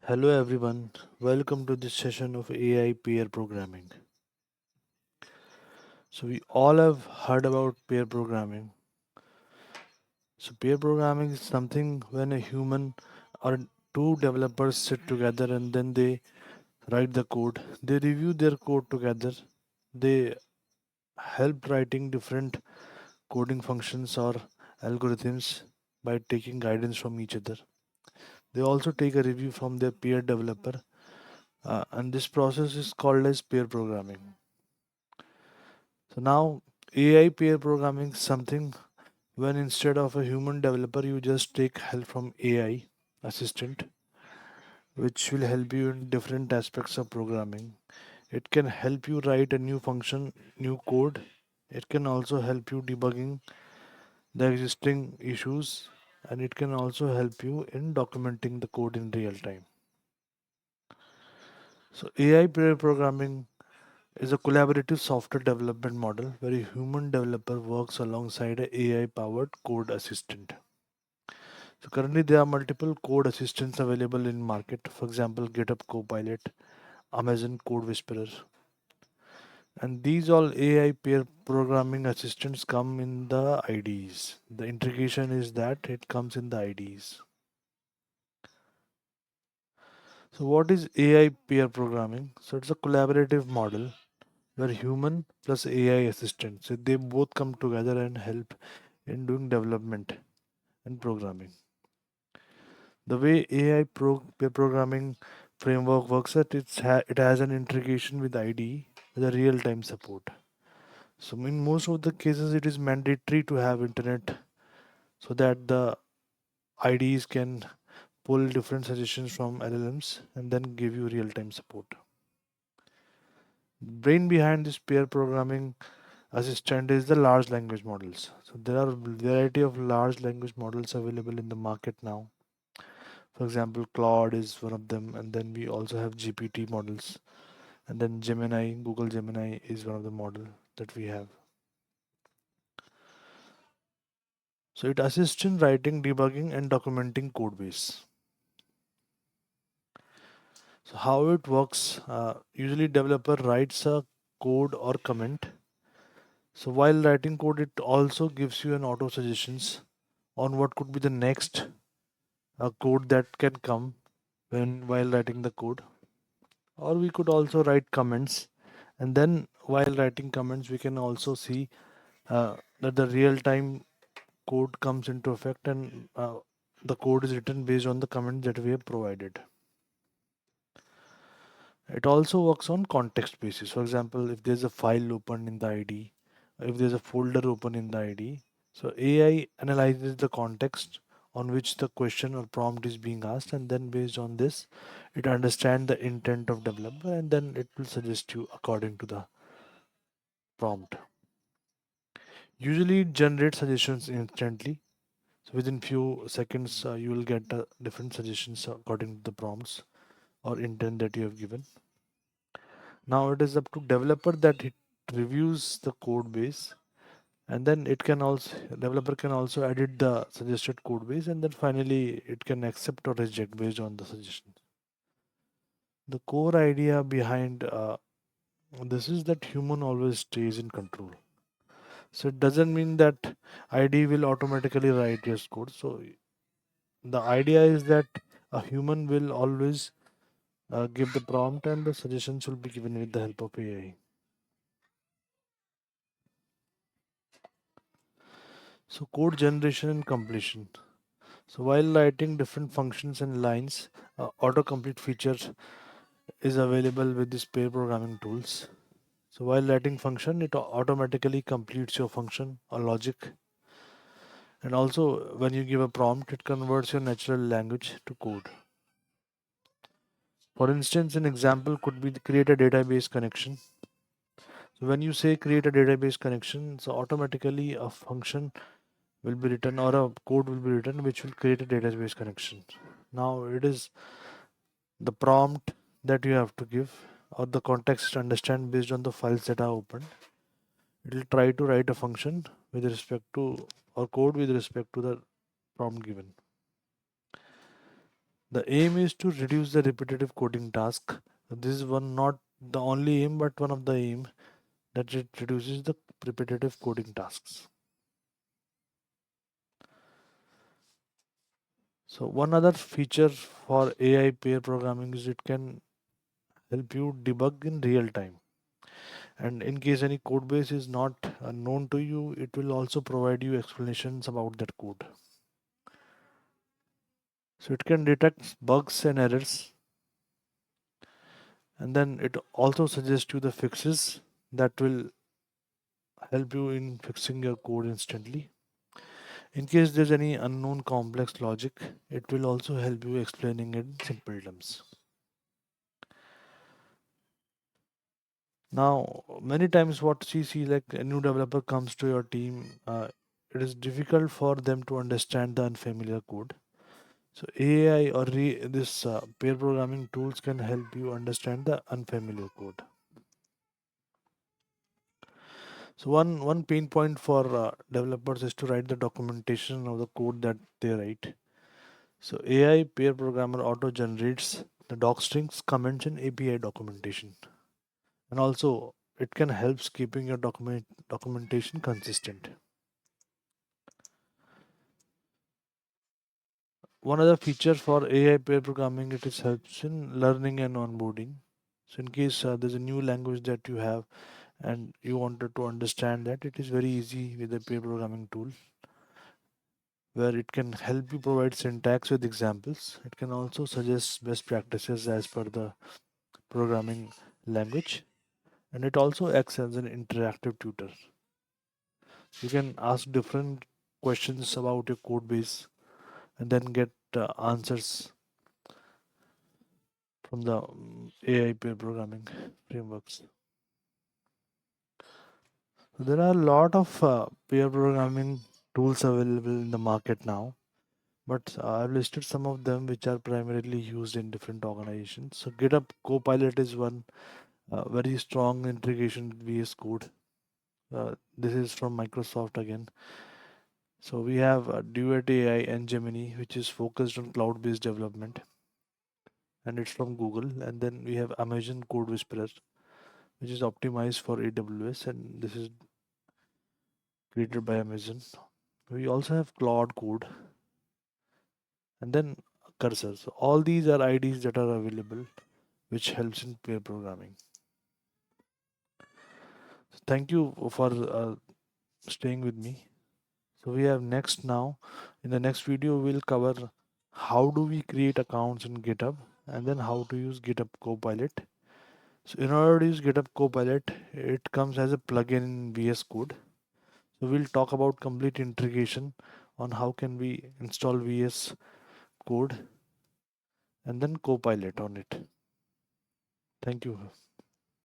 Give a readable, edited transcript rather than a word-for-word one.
Hello everyone, welcome to this session of AI pair programming. So we all have heard about pair programming. So pair programming is something when a human or two developers sit together and then they write the code. They review their code together. They help writing different coding functions or algorithms by taking guidance from each other. They also take a review from their peer developer, and this process is called as pair programming. So now AI pair programming is something when instead of a human developer you just take help from AI assistant which will help you in different aspects of programming. It can help you write a new function, new code. It can also help you debugging the existing issues and it can also help you in documenting the code in real time. So AI pair programming is a collaborative software development model where a human developer works alongside a AI powered code assistant. So currently there are multiple code assistants available in market. For example, GitHub Copilot, Amazon Code Whisperer, and these all AI pair programming assistants come in the IDEs. The integration is that it comes in the IDEs. So what is AI pair programming? So it's a collaborative model where human plus AI assistant. So they both come together and help in doing development and programming. The way AI pair programming framework works at it has an integration with IDE with a real-time support. So in most of the cases it is mandatory to have internet so that the IDEs can pull different suggestions from LLMs and then give you real-time support. Brain behind this pair programming assistant is the large language models. So there are variety of large language models available in the market now. For example, Claude is one of them, and then we also have GPT models, and then Gemini, Google Gemini is one of the model that we have. So it assists in writing, debugging, and documenting code base. So how it works? Usually, developer writes a code or comment. So while writing code, it also gives you an auto suggestions on what could be the next code that can come when while writing the code. Or we could also write comments, and then while writing comments, we can also see that the real time code comes into effect and the code is written based on the comment that we have provided. It also works on context basis. For example, if there's a file open in the ID, if there's a folder open in the ID, so AI analyzes the context on which the question or prompt is being asked, and then based on this, it understands the intent of developer, and then it will suggest you according to the prompt. Usually, it generates suggestions instantly. So within few seconds, you will get different suggestions according to the prompts or intent that you have given. Now it is up to developer that it reviews the code base, and then it can also developer can also edit the suggested code base, and then finally it can accept or reject based on the suggestion. The core idea behind this is that human always stays in control. So it doesn't mean that ID will automatically write your code. So the idea is that a human will always give the prompt and the suggestions will be given with the help of AI. So code generation and completion. So while writing different functions and lines, autocomplete feature is available with this pair programming tools. So while writing function, it automatically completes your function or logic. And also when you give a prompt, it converts your natural language to code. For instance, an example could be to create a database connection. So when you say create a database connection, so automatically a function will be written or a code will be written which will create a database connection. Now it is the prompt that you have to give or the context understand based on the files that are open. It will try to write a function with respect to or code with respect to the prompt given. The aim is to reduce the repetitive coding task. This is one not the only aim, but one of the aim that it reduces the repetitive coding tasks. So one other feature for AI pair programming is it can help you debug in real time. And in case any code base is not known to you, it will also provide you explanations about that code. So it can detect bugs and errors, and then it also suggests you the fixes that will help you in fixing your code instantly. In case there's any unknown complex logic, it will also help you explaining it in simple terms. Now, many times what we see like a new developer comes to your team, it is difficult for them to understand the unfamiliar code. So AI or this pair programming tools can help you understand the unfamiliar code. So one pain point for developers is to write the documentation of the code that they write. So AI pair programmer auto generates the doc strings, comments, and API documentation, and also it can help keeping your documentation consistent. One other feature for AI pair programming it is helps in learning and onboarding. So in case there's a new language that you have and you wanted to understand that, it is very easy with the pair programming tool where it can help you provide syntax with examples. It can also suggest best practices as per the programming language, and it also acts as an interactive tutor. You can ask different questions about your code base and then get answers from the AI pair programming frameworks. So there are a lot of pair programming tools available in the market now, but I've listed some of them which are primarily used in different organizations. So GitHub Copilot is one very strong integration with VS Code. This is from Microsoft again. So we have Duet AI and Gemini, which is focused on cloud-based development, and it's from Google. And then we have Amazon Code Whisperer, which is optimized for AWS, and this is created by Amazon. We also have Claude Code, and then Cursor. So all these are IDs that are available, which helps in pair programming. So thank you for staying with me. So we have next now. In the next video, we'll cover how do we create accounts in GitHub and then how to use GitHub Copilot. So in order to use GitHub Copilot, it comes as a plugin in VS Code. So we'll talk about complete integration on how can we install VS Code and then Copilot on it. Thank you.